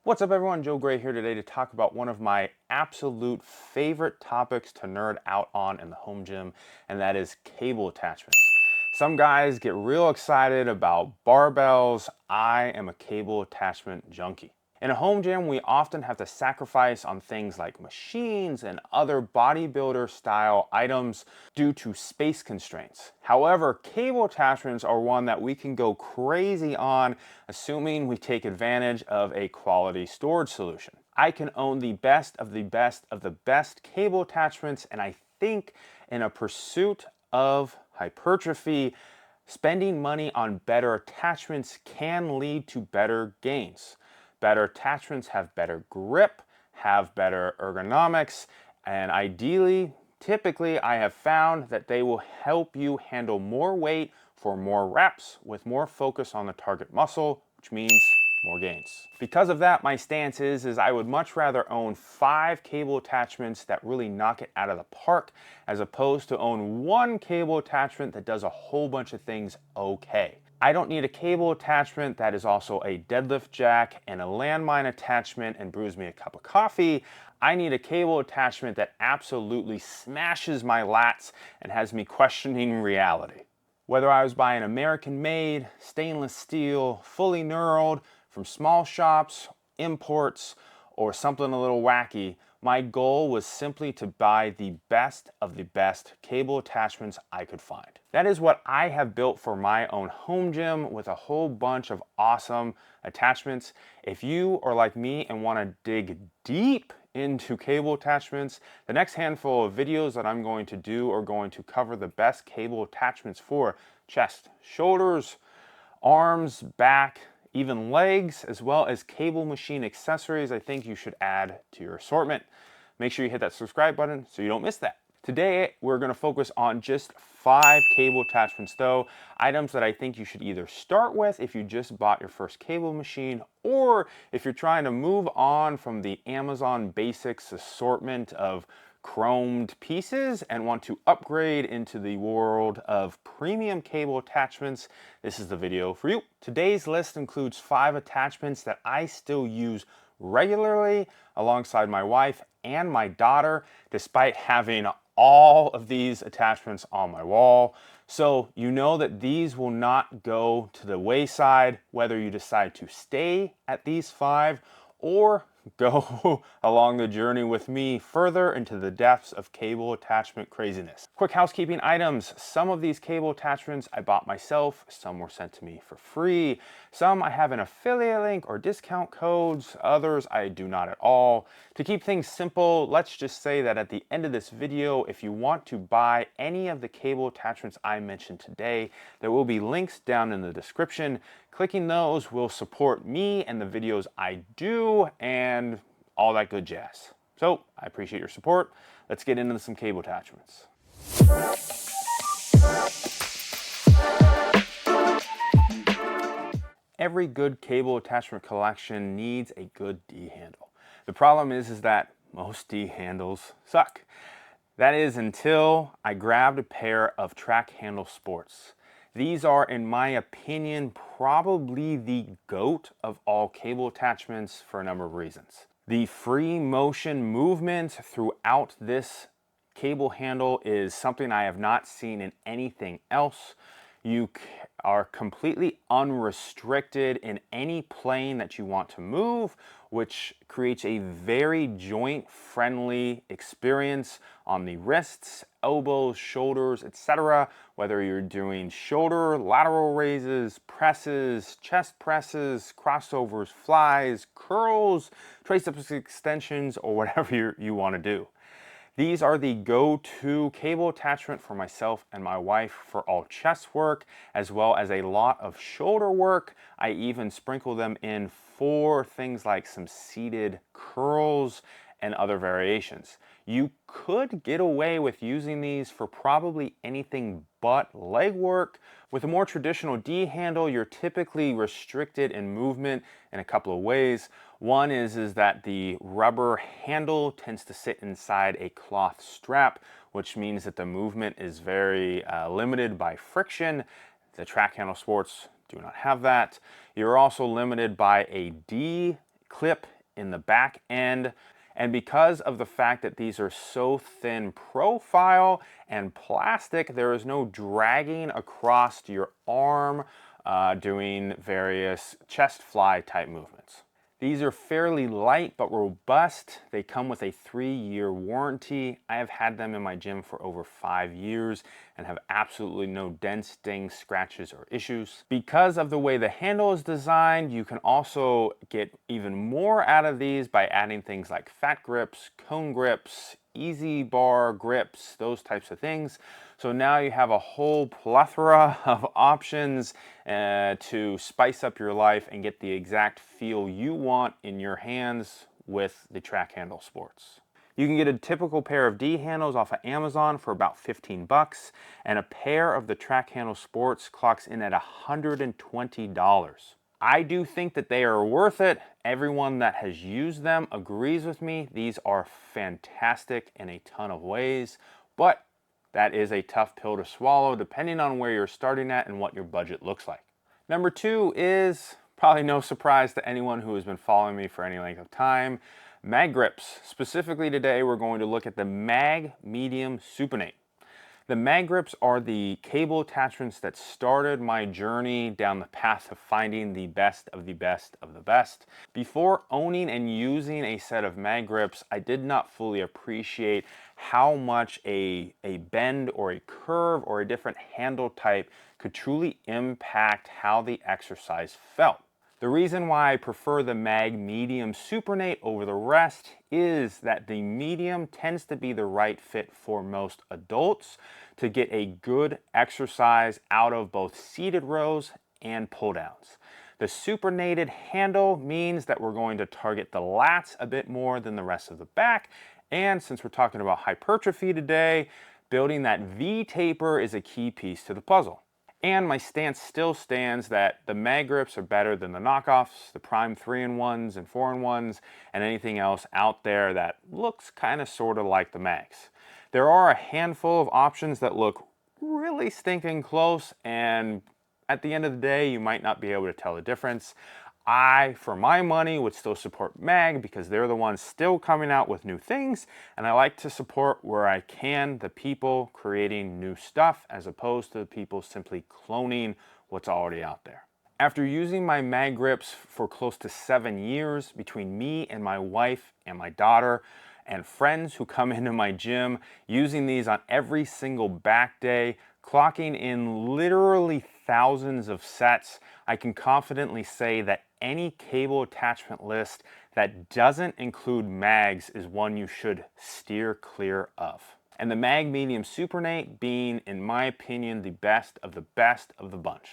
What's up everyone, Joe Gray here today to talk about one of my absolute favorite topics to nerd out on in the home gym, and that is cable attachments. Some guys get real excited about barbells. I am a cable attachment junkie. In a home gym, we often have to sacrifice on things like machines and other bodybuilder style items due to space constraints. However, cable attachments are one that we can go crazy on, assuming we take advantage of a quality storage solution. I can own the best of the best of the best cable attachments, and I think in a pursuit of hypertrophy, spending money on better attachments can lead to better gains. Better attachments have better grip, have better ergonomics, and ideally, typically, I have found that they will help you handle more weight for more reps with more focus on the target muscle, which means more gains. Because of that, my stance is I would much rather own 5 cable attachments that really knock it out of the park, as opposed to own one cable attachment that does a whole bunch of things okay. I don't need a cable attachment that is also a deadlift jack and a landmine attachment and brews me a cup of coffee. I need a cable attachment that absolutely smashes my lats and has me questioning reality. Whether I was buying American-made, stainless steel, fully knurled, from small shops, imports, or something a little wacky, my goal was simply to buy the best of the best cable attachments I could find. That is what I have built for my own home gym with a whole bunch of awesome attachments. If you are like me and want to dig deep into cable attachments, the next handful of videos that I'm going to do are going to cover the best cable attachments for chest, shoulders, arms, back, even legs, as well as cable machine accessories I think you should add to your assortment. Make sure you hit that subscribe button so you don't miss that. Today, we're going to focus on just 5 cable attachments though, items that I think you should either start with if you just bought your first cable machine, or if you're trying to move on from the Amazon Basics assortment of chromed pieces and want to upgrade into the world of premium cable attachments, this is the video for you. Today's list includes 5 attachments that I still use regularly alongside my wife and my daughter, despite having all of these attachments on my wall. So you know that these will not go to the wayside, whether you decide to stay at these 5 or go along the journey with me further into the depths of cable attachment craziness. Quick housekeeping items. Some of these cable attachments I bought myself, some were sent to me for free, some I have an affiliate link or discount codes, others I do not at all. To keep things simple, let's just say that at the end of this video, if you want to buy any of the cable attachments I mentioned today, there will be links down in the description. Clicking those will support me and the videos I do and all that good jazz. So I appreciate your support. Let's get into some cable attachments. Every good cable attachment collection needs a good D handle. The problem is that most D handles suck. That is until I grabbed a pair of Trak handle sports. These are, in my opinion, probably the GOAT of all cable attachments for a number of reasons. The free motion movement throughout this cable handle is something I have not seen in anything else. You are completely unrestricted in any plane that you want to move, which creates a very joint-friendly experience on the wrists, elbows, shoulders, etc. Whether you're doing shoulder, lateral raises, presses, chest presses, crossovers, flies, curls, triceps extensions, or whatever you want to do. These are the go-to cable attachment for myself and my wife for all chest work, as well as a lot of shoulder work. I even sprinkle them in for things like some seated curls and other variations. You could get away with using these for probably anything but leg work. With a more traditional D handle, you're typically restricted in movement in a couple of ways. One is that the rubber handle tends to sit inside a cloth strap, which means that the movement is very limited by friction. The Trak handle sports do not have that. You're also limited by a D clip in the back end. And because of the fact that these are so thin profile and plastic, there is no dragging across your arm doing various chest fly type movements. These are fairly light but robust. They come with a 3-year warranty. I have had them in my gym for over 5 years and have absolutely no dents, stings, scratches, or issues. Because of the way the handle is designed, you can also get even more out of these by adding things like fat grips, cone grips, easy bar grips, those types of things. So now you have a whole plethora of options to spice up your life and get the exact feel you want in your hands with the Trak Handle Sports. You can get a typical pair of D handles off of Amazon for about 15 bucks, and a pair of the Trak Handle Sports clocks in at $120. I do think that they are worth it. Everyone that has used them agrees with me. These are fantastic in a ton of ways, but that is a tough pill to swallow depending on where you're starting at and what your budget looks like. Number 2 is probably no surprise to anyone who has been following me for any length of time, mag grips. Specifically today, we're going to look at the Mag Medium Supinate. The mag grips are the cable attachments that started my journey down the path of finding the best of the best of the best. Before owning and using a set of mag grips, I did not fully appreciate how much a bend or a curve or a different handle type could truly impact how the exercise felt. The reason why I prefer the Mag Medium Supinate over the rest is that the medium tends to be the right fit for most adults to get a good exercise out of both seated rows and pull downs. The supinated handle means that we're going to target the lats a bit more than the rest of the back, and since we're talking about hypertrophy today, building that V taper is a key piece to the puzzle. And my stance still stands that the mag grips are better than the knockoffs, the Prime 3-in-1s and 4-in-1s, and anything else out there that looks kind of sort of like the mags. There are a handful of options that look really stinking close, and at the end of the day, you might not be able to tell the difference. I, for my money, would still support Mag because they're the ones still coming out with new things, and I like to support where I can the people creating new stuff as opposed to the people simply cloning what's already out there. After using my mag grips for close to 7 years between me and my wife and my daughter and friends who come into my gym, using these on every single back day, clocking in literally thousands of sets, I can confidently say that any cable attachment list that doesn't include mags is one you should steer clear of. And the Mag Medium Supinate being, in my opinion, the best of the bunch.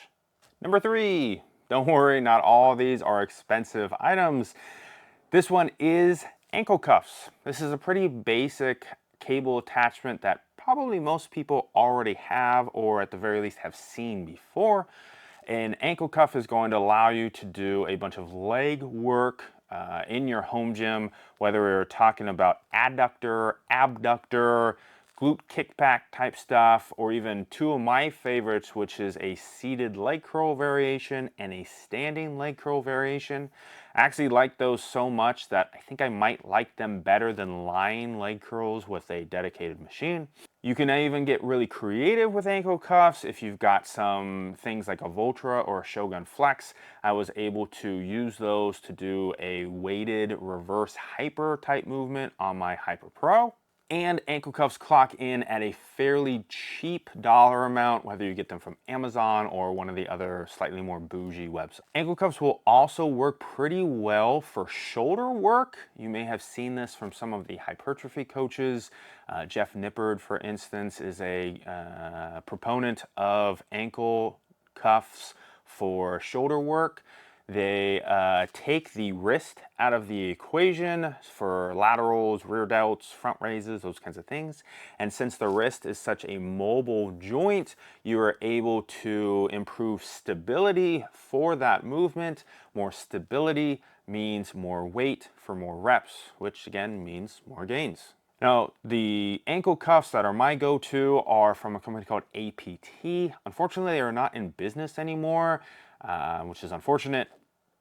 Number 3, don't worry, not all of these are expensive items. This one is ankle cuffs. This is a pretty basic cable attachment that probably most people already have, or at the very least have seen before. An ankle cuff is going to allow you to do a bunch of leg work in your home gym, whether we're talking about adductor, abductor, glute kickback type stuff, or even two of my favorites, which is a seated leg curl variation and a standing leg curl variation. I actually like those so much that I think I might like them better than lying leg curls with a dedicated machine. You can even get really creative with ankle cuffs. If you've got some things like a Voltra or a Shogun Flex, I was able to use those to do a weighted reverse hyper type movement on my Hyper Pro. And ankle cuffs clock in at a fairly cheap dollar amount, whether you get them from Amazon or one of the other slightly more bougie websites. Ankle cuffs will also work pretty well for shoulder work. You may have seen this from some of the hypertrophy coaches. Jeff Nippard, for instance, is a proponent of ankle cuffs for shoulder work. They take the wrist out of the equation for laterals, rear delts, front raises, those kinds of things. And since the wrist is such a mobile joint, you are able to improve stability for that movement. More stability means more weight for more reps, which again means more gains. Now, the ankle cuffs that are my go-to are from a company called APT. Unfortunately, they are not in business anymore, which is unfortunate.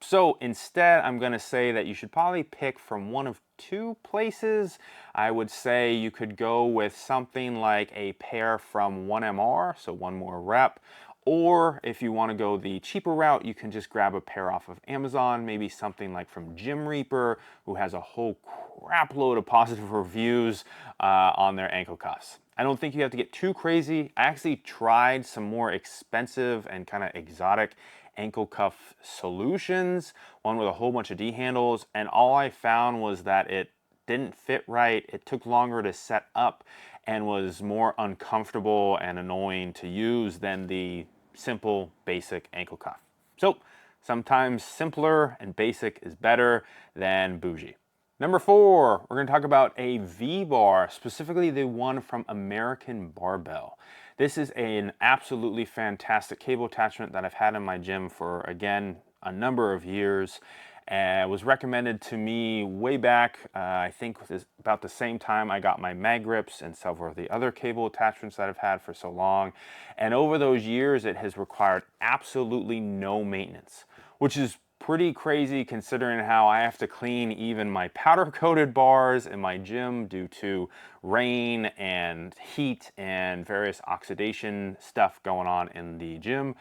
So instead, I'm going to say that you should probably pick from one of two places. I would say you could go with something like a pair from 1MR, so one more rep. Or if you want to go the cheaper route, you can just grab a pair off of Amazon, maybe something like from Gym Reaper, who has a whole crap load of positive reviews on their ankle cuffs. I don't think you have to get too crazy. I actually tried some more expensive and kind of exotic ankle cuff solutions, one with a whole bunch of D handles, and all I found was that it didn't fit right. It took longer to set up and was more uncomfortable and annoying to use than the simple basic ankle cuff. So sometimes simpler and basic is better than bougie. Number 4, we're going to talk about a V-bar, specifically the one from American Barbell. This is an absolutely fantastic cable attachment that I've had in my gym for, again, a number of years. And it was recommended to me way back, I think about the same time I got my mag grips and several of the other cable attachments that I've had for so long. And over those years, it has required absolutely no maintenance, which is pretty crazy considering how I have to clean even my powder coated bars in my gym due to rain and heat and various oxidation stuff going on in the gym.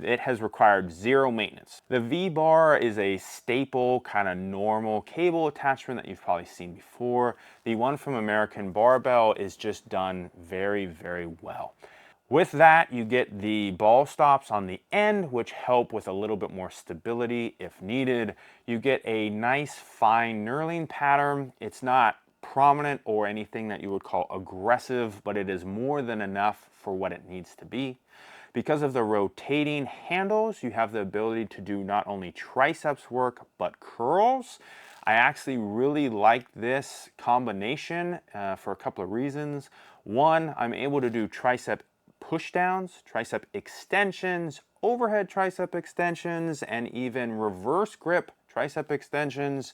It has required zero maintenance. The V-bar is a staple kind of normal cable attachment that you've probably seen before. The one from American Barbell is just done very, very well. With that, you get the ball stops on the end, which help with a little bit more stability if needed. You get a nice fine knurling pattern. It's not prominent or anything that you would call aggressive, but it is more than enough for what it needs to be. Because of the rotating handles, you have the ability to do not only triceps work, but curls. I actually really like this combination for a couple of reasons. One, I'm able to do tricep push downs, tricep extensions, overhead tricep extensions, and even reverse grip tricep extensions.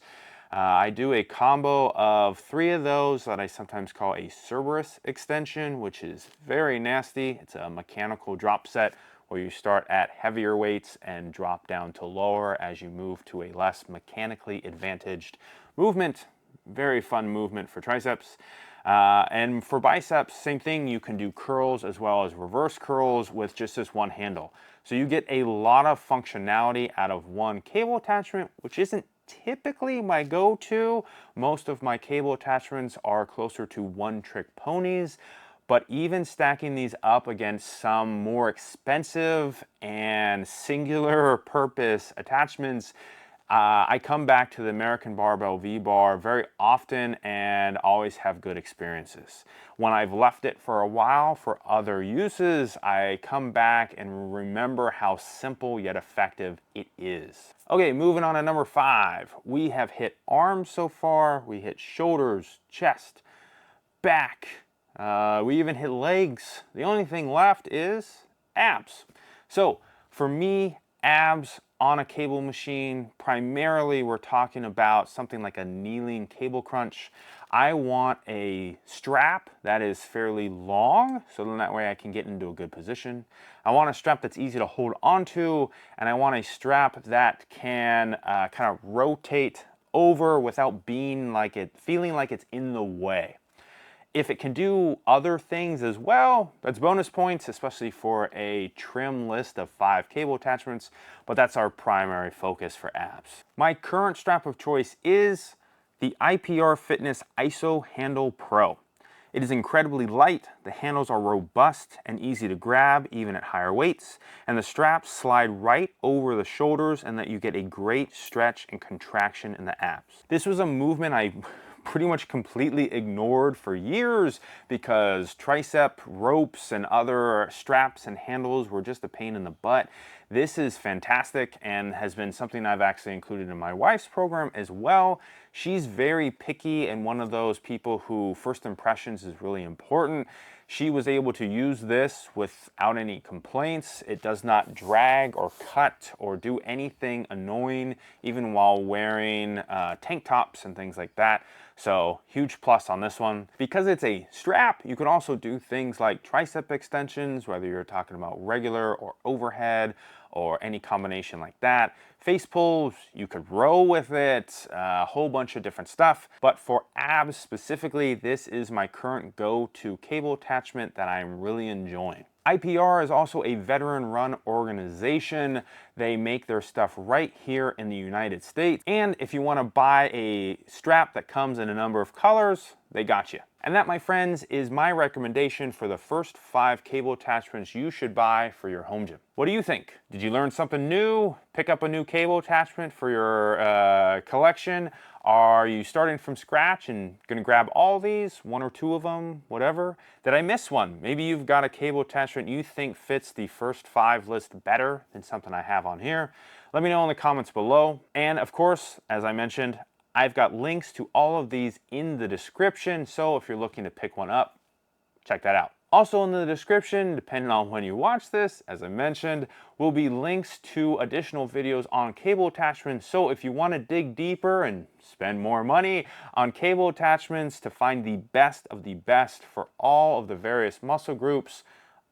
I do a combo of 3 of those that I sometimes call a Cerberus extension, which is very nasty. It's a mechanical drop set where you start at heavier weights and drop down to lower as you move to a less mechanically advantaged movement. Very fun movement for triceps. And for biceps, same thing. You can do curls as well as reverse curls with just this one handle. So you get a lot of functionality out of one cable attachment, which isn't typically my go-to. Most of my cable attachments are closer to one-trick ponies. But even stacking these up against some more expensive and singular purpose attachments, I come back to the American Barbell V-Bar very often and always have good experiences. When I've left it for a while for other uses, I come back and remember how simple yet effective it is. Okay, moving on to number 5. We have hit arms so far, we hit shoulders, chest, back, we even hit legs. The only thing left is abs. So for me, abs on a cable machine, primarily we're talking about something like a kneeling cable crunch. I want a strap that is fairly long, so then that way I can get into a good position. I want a strap that's easy to hold onto, and I want a strap that can kind of rotate over without feeling like it's in the way. If it can do other things as well, that's bonus points, especially for a trim list of 5 cable attachments, but that's our primary focus for abs. My current strap of choice is the IPR Fitness ISO Handle Pro. It is incredibly light, the handles are robust and easy to grab even at higher weights, and the straps slide right over the shoulders and that you get a great stretch and contraction in the abs. This was a movement I pretty much completely ignored for years because tricep ropes and other straps and handles were just a pain in the butt. This is fantastic and has been something I've actually included in my wife's program as well. She's very picky and one of those people who first impressions is really important. She was able to use this without any complaints. It does not drag or cut or do anything annoying, even while wearing tank tops and things like that. So huge plus on this one. Because it's a strap, you can also do things like tricep extensions, whether you're talking about regular or overhead, or any combination like that. Face pulls, you could row with it, a whole bunch of different stuff. But for abs specifically, this is my current go-to cable attachment that I'm really enjoying. IPR is also a veteran-run organization. They make their stuff right here in the United States. And if you want to buy a strap that comes in a number of colors, they got you. And that, my friends, is my recommendation for the first 5 cable attachments you should buy for your home gym. What do you think? Did you learn something new? Pick up a new cable attachment for your collection? Are you starting from scratch and gonna grab all these, 1 or 2 of them, whatever? Did I miss one? Maybe you've got a cable attachment you think fits the first 5 list better than something I have on here. Let me know in the comments below. And of course, as I mentioned, I've got links to all of these in the description, so if you're looking to pick one up, check that out. Also in the description, depending on when you watch this, as I mentioned, will be links to additional videos on cable attachments. So if you want to dig deeper and spend more money on cable attachments to find the best of the best for all of the various muscle groups,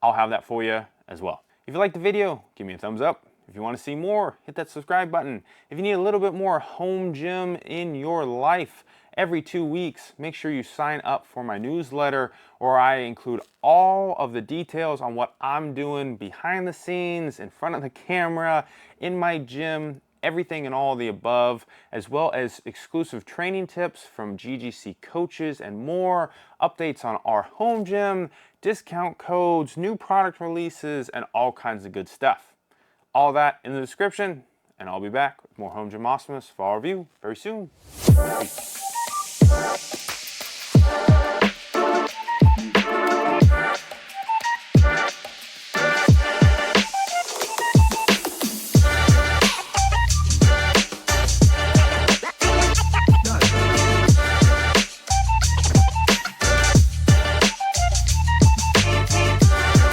I'll have that for you as well. If you liked the video, give me a thumbs up. If you want to see more, hit that subscribe button. If you need a little bit more home gym in your life, every 2 weeks, make sure you sign up for my newsletter, where I include all of the details on what I'm doing behind the scenes, in front of the camera, in my gym, everything and all of the above, as well as exclusive training tips from GGC coaches and more, updates on our home gym, discount codes, new product releases, and all kinds of good stuff. All that in the description, and I'll be back with more Home Gym Awesomeness for our review very soon. Peace.